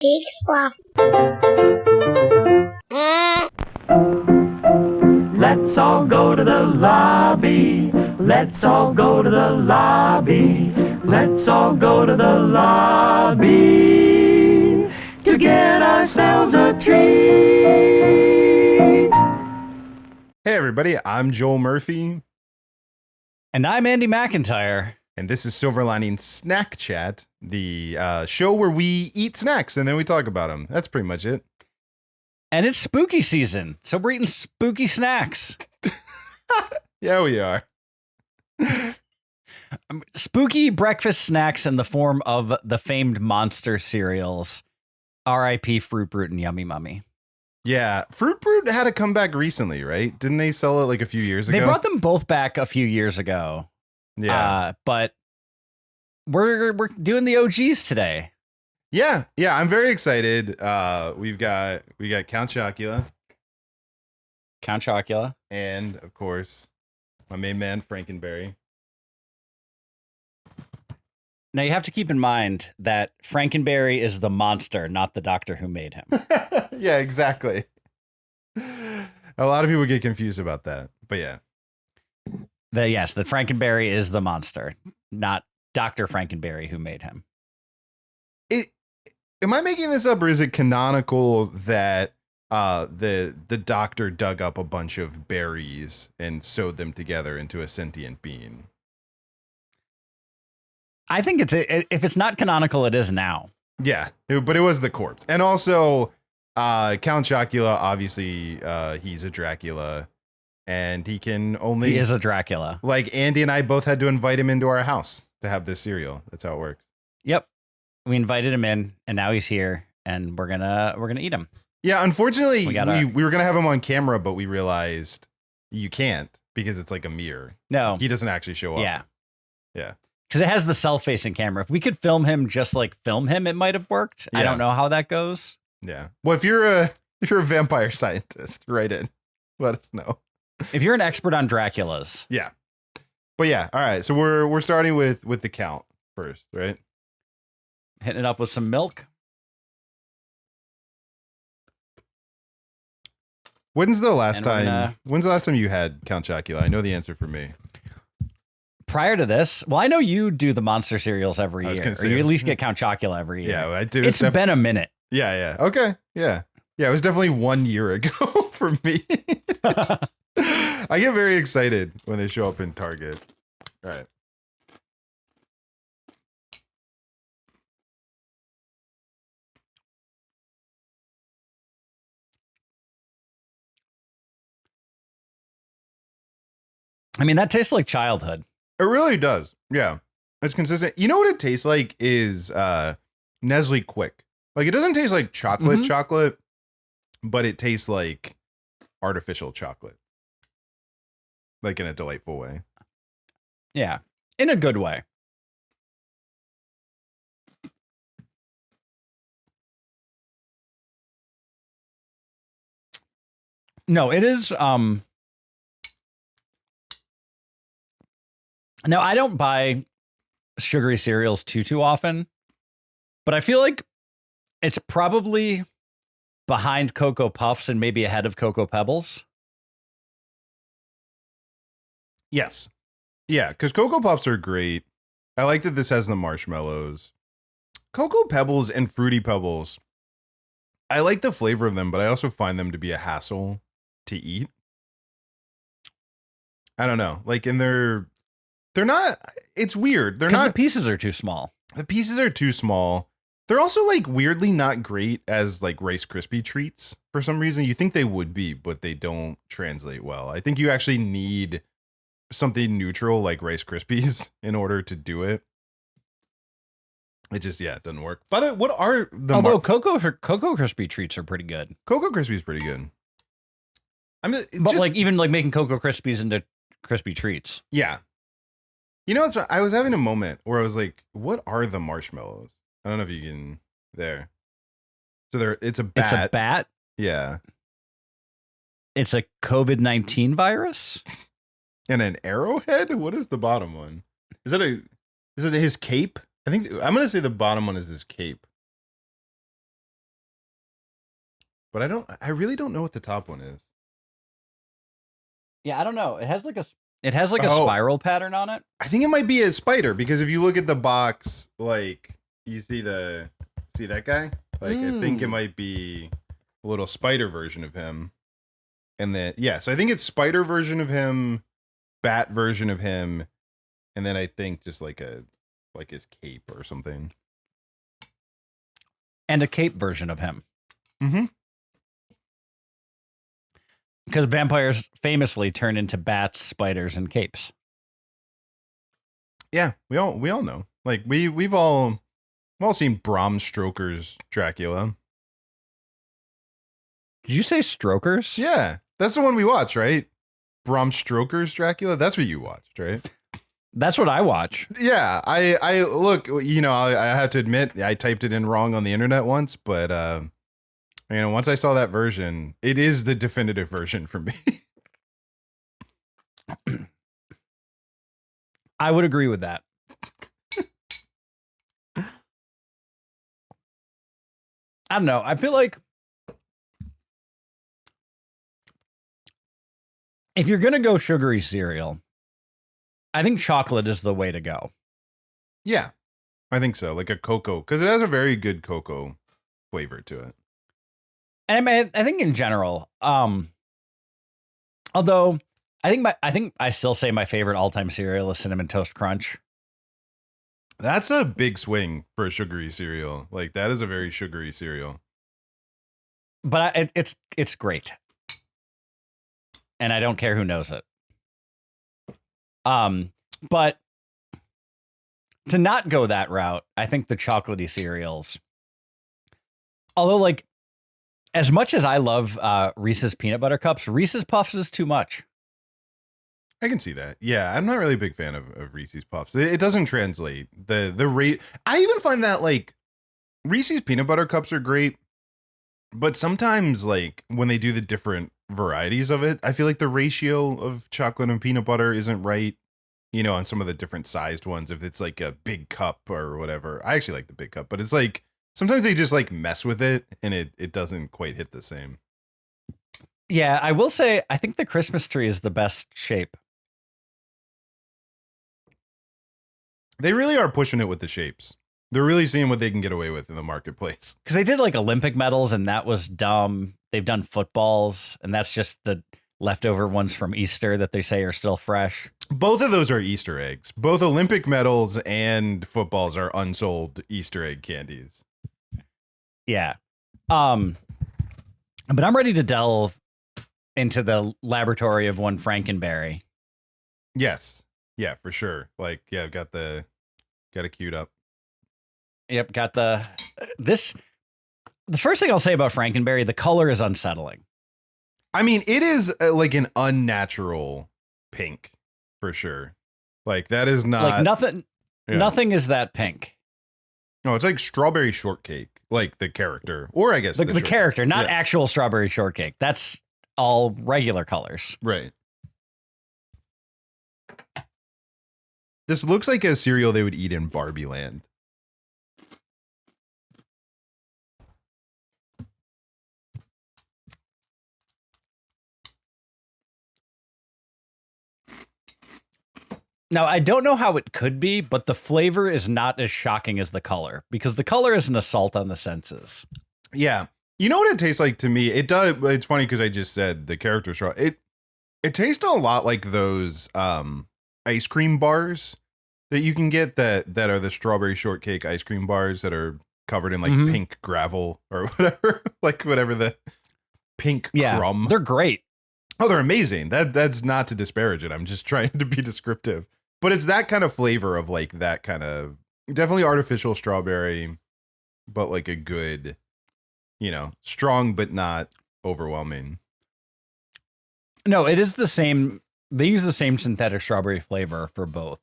Big fluff. Let's all go to the lobby. Let's all go to the lobby. Let's all go to the lobby to get ourselves a treat. Hey everybody, I'm Joel Murphy. And I'm Andy McIntyre. And this is Silver Lining Snack Chat, the show where we eat snacks and then we talk about them. That's pretty much it. And it's spooky season, so we're eating spooky snacks. Yeah, we are. Spooky breakfast snacks in the form of the famed monster cereals. R.I.P. Fruit Brute and Yummy Mummy. Yeah, Fruit Brute had a comeback recently, right? Didn't they sell it like a few years ago? They brought them both back a few years ago. Yeah. But we're doing the OGs today. Yeah, I'm very excited. We got Count Chocula. Count Chocula. And, of course, my main man, Frankenberry. Now, you have to keep in mind that Frankenberry is the monster, not the doctor who made him. Yeah, exactly. A lot of people get confused about that, but yeah. The Frankenberry is the monster, not Dr. Frankenberry who made him. Am I making this up, or is it canonical that the doctor dug up a bunch of berries and sewed them together into a sentient being? I think if it's not canonical, it is now. Yeah, but it was the corpse. And also, Count Chocula, obviously, he's a Dracula, and he is a Dracula. Like, Andy and I both had to invite him into our house to have this cereal. That's how it works. Yep. We invited him in, and now he's here, and we're gonna eat him. Yeah, unfortunately, we were gonna have him on camera, but we realized you can't because it's like a mirror. No, he doesn't actually show up. Yeah. Because it has the self-facing camera. If we could film him just like film him, it might have worked. Yeah. I don't know how that goes. Yeah. Well, if you're a vampire scientist, write in. Let us know. If you're an expert on Draculas. Yeah. But yeah, all right. So we're starting with the count first, right? Hitting it up with some milk. When's the last time you had Count Chocula? I know the answer for me. Prior to this, well, I know you do the monster cereals every year, or you at least get Count Chocula every year. Yeah, I do. It's been a minute. Yeah. Okay. Yeah. It was definitely 1 year ago for me. I get very excited when they show up in Target. All right. I mean, that tastes like childhood. It really does. Yeah. It's consistent. You know what it tastes like is Nestle Quick. Like, it doesn't taste like chocolate, but it tastes like artificial chocolate. Like, in a delightful way. Yeah. In a good way. No, it is Now, I don't buy sugary cereals too often, but I feel like it's probably behind Cocoa Puffs and maybe ahead of Cocoa Pebbles. Yes. Yeah, because Cocoa Puffs are great. I like that this has the marshmallows. Cocoa Pebbles and Fruity Pebbles, I like the flavor of them, but I also find them to be a hassle to eat. I don't know. Like, and they're not, it's weird. They're not. The pieces are too small. The pieces are too small. They're also like weirdly not great as like Rice Krispie treats for some reason. You think they would be, but they don't translate well. I think you actually need something neutral like Rice Krispies in order to do it. It just, it doesn't work. By the way, what are the Cocoa Krispie treats are pretty good. Cocoa Krispie is pretty good. I mean, but like even like making Cocoa Krispies into crispy treats. Yeah. You know, I was having a moment where I was like, what are the marshmallows? I don't know if you can there. So it's a bat. It's a bat? Yeah. It's a COVID-19 virus? And an arrowhead? What is the bottom one? Is it his cape? I think I'm going to say the bottom one is his cape. but I really don't know what the top one is. Yeah, I don't know. It has like a Oh. spiral pattern on it. I think it might be a spider because if you look at the box, like you see that guy? Like I think it might be a little spider version of him. And then so I think it's spider version of him, bat version of him, and then I think just like his cape or something. And a cape version of him. Mm-hmm. Because vampires famously turn into bats, spiders, and capes. Yeah, we all know. Like we've all seen Bram Stoker's Dracula. Did you say strokers? Yeah, that's the one we watched, right? Bram Stoker's Dracula. That's what you watched, right? That's what I watch. Yeah, I look. You know, I have to admit, I typed it in wrong on the internet once, but once I saw that version, it is the definitive version for me. I would agree with that. I don't know. I feel like if you're going to go sugary cereal, I think chocolate is the way to go. Yeah, I think so. Like a cocoa, because it has a very good cocoa flavor to it. And I think in general, although I think I still say my favorite all-time cereal is Cinnamon Toast Crunch. That's a big swing for a sugary cereal. Like that is a very sugary cereal. But it's great. And I don't care who knows it. But to not go that route, I think the chocolatey cereals, although like as much as I love Reese's peanut butter cups, Reese's Puffs is too much. I can see that. Yeah, I'm not really a big fan of Reese's Puffs. It doesn't translate. The rate. I even find that like Reese's peanut butter cups are great, but sometimes like when they do the different varieties of it, I feel like the ratio of chocolate and peanut butter isn't right. You know, on some of the different sized ones, if it's like a big cup or whatever. I actually like the big cup, but it's like sometimes they just like mess with it and it doesn't quite hit the same. Yeah, I will say I think the Christmas tree is the best shape. They really are pushing it with the shapes. They're really seeing what they can get away with in the marketplace. Because they did like Olympic medals and that was dumb. They've done footballs and that's just the leftover ones from Easter that they say are still fresh. Both of those are Easter eggs. Both Olympic medals and footballs are unsold Easter egg candies. Yeah. But I'm ready to delve into the laboratory of one Frankenberry. Yes. Yeah, for sure. Like, yeah, I've got it queued up. Yep, got the first thing I'll say about Frankenberry, the color is unsettling. I mean, it is like an unnatural pink for sure. Like that is not like nothing is that pink. No, it's like strawberry shortcake, like the character, or I guess the character, not actual strawberry shortcake. That's all regular colors. Right. This looks like a cereal they would eat in Barbie Land. Now, I don't know how it could be, but the flavor is not as shocking as the color because the color is an assault on the senses. Yeah. You know what it tastes like to me? It does. It's funny because I just said the character straw. It tastes a lot like those ice cream bars that you can get that are the strawberry shortcake ice cream bars that are covered in like pink gravel or whatever, like whatever the pink crumb. They're great. Oh, they're amazing. That's not to disparage it. I'm just trying to be descriptive. But it's that kind of flavor of like that kind of definitely artificial strawberry, but like a good, strong but not overwhelming. No, it is the same. They use the same synthetic strawberry flavor for both.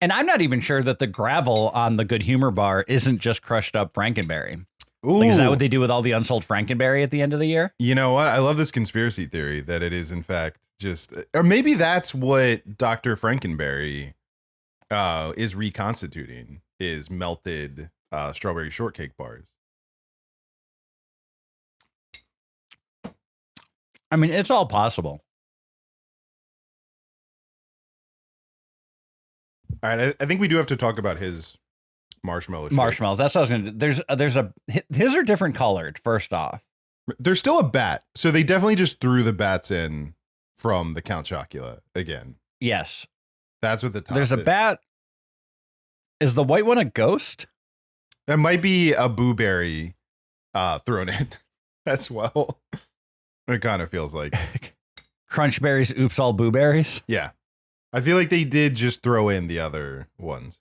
And I'm not even sure that the gravel on the Good Humor bar isn't just crushed up Frankenberry. Like, is that what they do with all the unsold Frankenberry at the end of the year? You know what? I love this conspiracy theory that it is in fact just, or maybe that's what Dr. Frankenberry is reconstituting, is melted strawberry shortcake bars. I mean, it's all possible. All right, I think we do have to talk about his marshmallow. Marshmallows. That's what I was going to. There's his are different colored. First off, there's still a bat, so they definitely just threw the bats in from the Count Chocula again. Yes, that's what the top there's a is. bat. Is the white one a ghost? That might be a blueberry thrown in as well. It kind of feels like Crunchberries. Oops, all blueberries. Yeah, I feel like they did just throw in the other ones.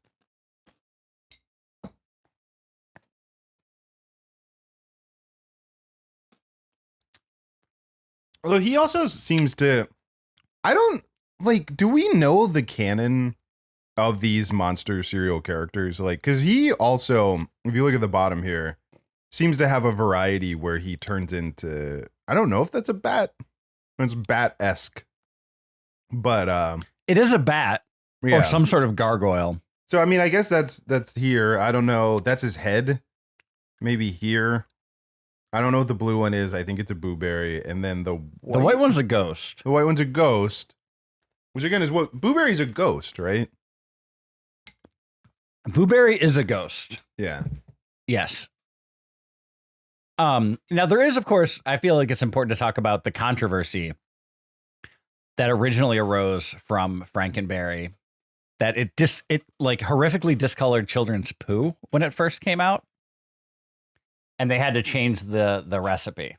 Although he also seems to, I don't like, do we know the canon of these monster serial characters? Like, because he also, if you look at the bottom here, seems to have a variety where he turns into, I don't know if that's a bat. It's bat-esque. But it is a bat yeah. or some sort of gargoyle. So I mean, I guess that's here. I don't know. That's his head. Maybe here. I don't know what the blue one is. I think it's a blueberry, and then the white one's a ghost. The white one's a ghost, which again is what blueberry's a ghost, right? Blueberry is a ghost. Yeah. Yes. Now there is, of course, I feel like it's important to talk about the controversy that originally arose from Frankenberry, that it like horrifically discolored children's poo when it first came out. And they had to change the recipe.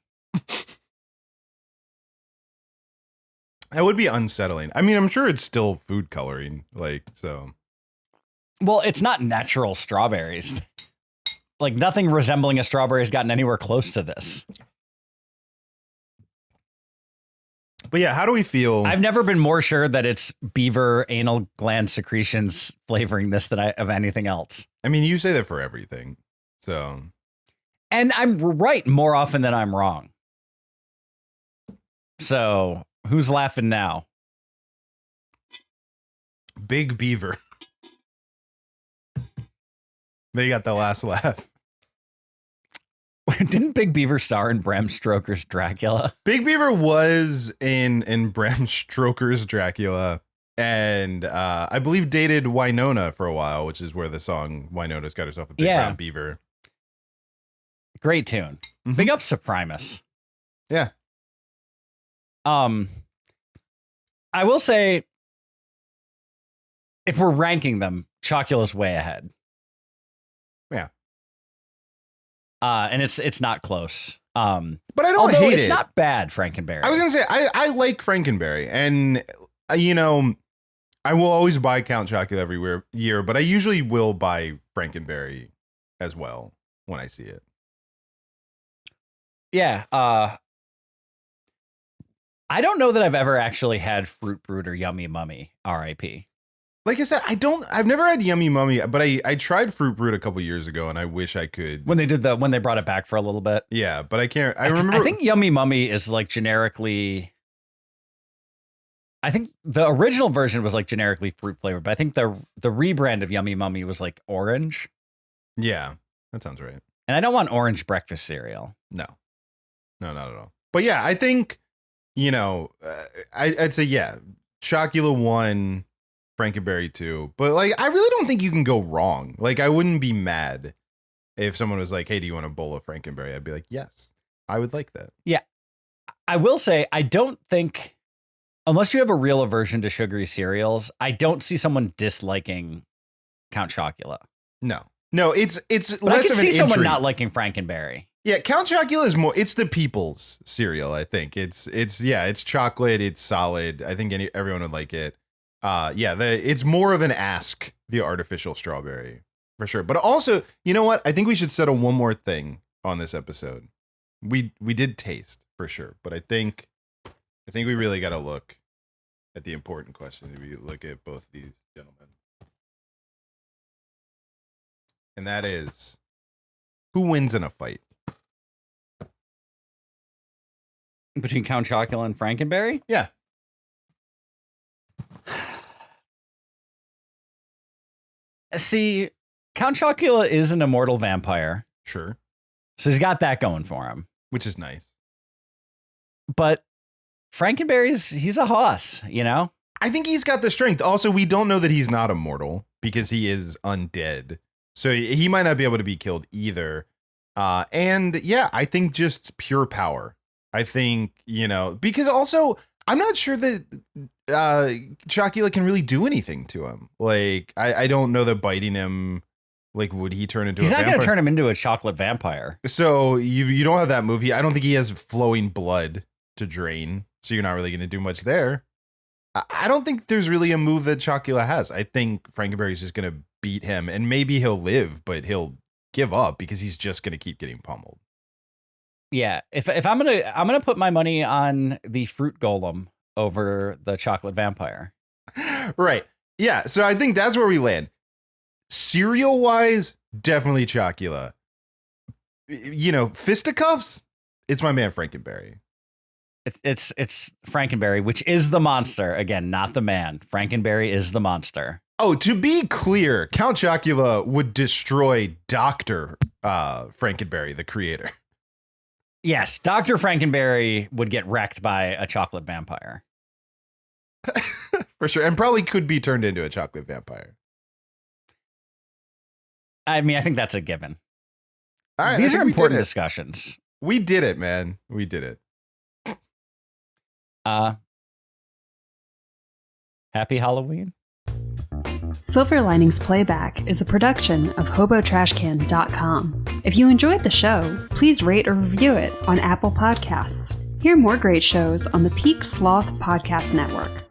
That would be unsettling. I mean, I'm sure it's still food coloring, like, so. Well, it's not natural strawberries. Like, nothing resembling a strawberry has gotten anywhere close to this. But yeah, how do we feel? I've never been more sure that it's beaver anal gland secretions flavoring this than of anything else. I mean, you say that for everything, so. And I'm right more often than I'm wrong. So, who's laughing now? Big Beaver. They got the last laugh. Didn't Big Beaver star in Bram Stoker's Dracula? Big Beaver was in Bram Stoker's Dracula, and I believe dated Winona for a while, which is where the song Winona's Got Herself a Big Brown Beaver. Great tune. Mm-hmm. Big ups to Primus. Yeah. I will say, if we're ranking them, Chocula's way ahead. Yeah. And it's not close. But I don't hate it. It's not bad, Frankenberry. I was gonna say I like Frankenberry, and you know, I will always buy Count Chocula every year, but I usually will buy Frankenberry as well when I see it. Yeah. I don't know that I've ever actually had Fruit Brute or Yummy Mummy, R.I.P. Like I said, I've never had Yummy Mummy, but I tried Fruit Brute a couple years ago, and I wish I could. When they brought it back for a little bit. Yeah, but I can't. I remember. I think Yummy Mummy is like generically. I think the original version was like generically fruit flavored, but I think the rebrand of Yummy Mummy was like orange. Yeah, that sounds right. And I don't want orange breakfast cereal. No, not at all. But yeah, I think, you know, I'd say, yeah, Chocula 1, Frankenberry 2. But like, I really don't think you can go wrong. Like, I wouldn't be mad if someone was like, hey, do you want a bowl of Frankenberry? I'd be like, yes, I would like that. Yeah. I will say, I don't think, unless you have a real aversion to sugary cereals, I don't see someone disliking Count Chocula. No, it's but less I can of an see someone intrigue. not liking Frankenberry. Yeah, Count Chocula is more, it's the people's cereal, I think. It's chocolate, it's solid. I think everyone would like it. It's more of an ask, the artificial strawberry, for sure. But also, you know what? I think we should settle one more thing on this episode. We did taste, for sure, but I think we really got to look at the important question if we look at both these gentlemen. And that is, who wins in a fight? Between Count Chocula and Frankenberry? Yeah. See, Count Chocula is an immortal vampire. Sure. So he's got that going for him. Which is nice. But he's a hoss, you know? I think he's got the strength. Also, we don't know that he's not immortal because he is undead. So he might not be able to be killed either. And yeah, I think just pure power. I think, because also I'm not sure that Chocula can really do anything to him. Like, I don't know that biting him, like, would he turn into a vampire? He's not going to turn him into a chocolate vampire. So you don't have that movie. I don't think he has flowing blood to drain. So you're not really going to do much there. I don't think there's really a move that Chocula has. I think Frankenberry is just going to beat him, and maybe he'll live, but he'll give up because he's just going to keep getting pummeled. Yeah, if I'm gonna put my money on the fruit golem over the chocolate vampire. Right. Yeah. So I think that's where we land. Cereal wise, definitely Chocula. Fisticuffs. It's my man Frankenberry. It's Frankenberry, which is the monster. Again, not the man. Frankenberry is the monster. Oh, to be clear, Count Chocula would destroy Dr. Frankenberry, the creator. Yes, Dr. Frankenberry would get wrecked by a chocolate vampire. For sure. And probably could be turned into a chocolate vampire. I mean, I think that's a given. All right. These are important discussions. We did it, man. We did it. Happy Halloween. Silver Linings Playback is a production of HoboTrashCan.com. If you enjoyed the show, please rate or review it on Apple Podcasts. Hear more great shows on the Peak Sloth Podcast Network.